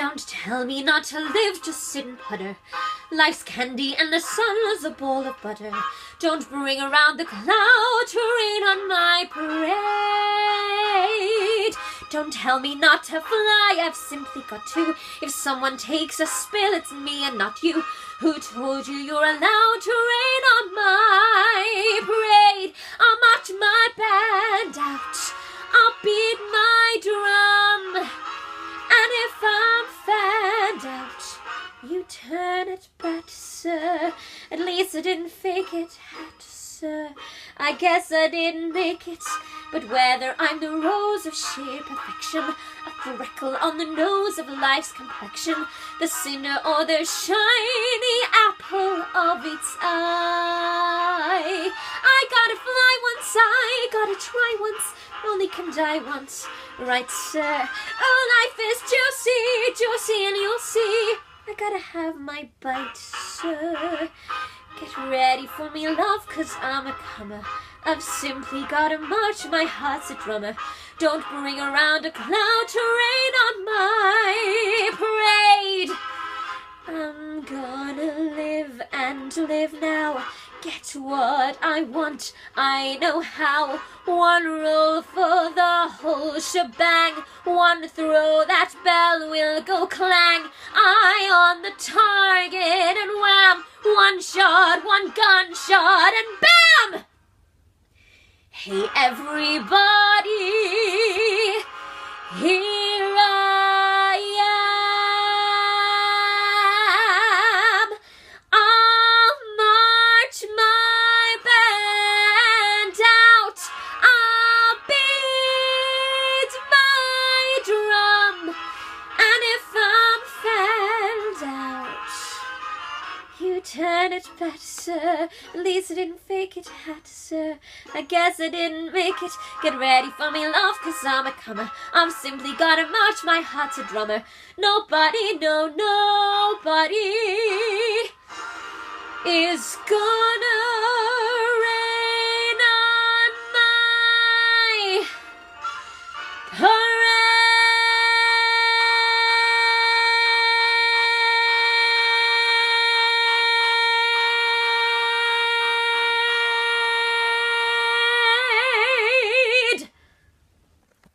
Don't tell me not to live, just sit and putter. Life's candy and the sun's a bowl of butter. Don't bring around the cloud to rain on my parade. Don't tell me not to fly, I've simply got to. If someone takes a spill, it's me and not you. Who told you you're allowed to rain on my parade? I'll march my band out, I'll beat my drum, and if I'm fanned out, you turn it back, sir. At least I didn't fake it, hat, sir. I guess I didn't make it. But whether I'm the rose of sheer perfection, a freckle on the nose of life's complexion, the cinder or the shiny apple of its eye, I gotta fly once, I gotta try once, only can die once, right, sir? Oh, life is juicy, juicy, and you'll see I gotta have my bite, sir. Get ready for me, love, 'cause I'm a comer. I've simply gotta march, my heart's a drummer. Don't bring around a cloud to rain on my parade. I'm gonna live and live now. Get what I want, I know how. One roll for the whole shebang. One throw, that bell will go clang. Eye on the target and wham. One shot, one gunshot and bam! Hey everybody, here I am. I'll march my band out, I'll beat my drum, and if I'm fanned out, you turn it back, sir. At least I didn't fake it, hat, sir. I guess I didn't make it. Get ready for me, love, 'cause I'm a comer. I'm simply gonna march, my heart's a drummer. Nobody, no, nobody is gonna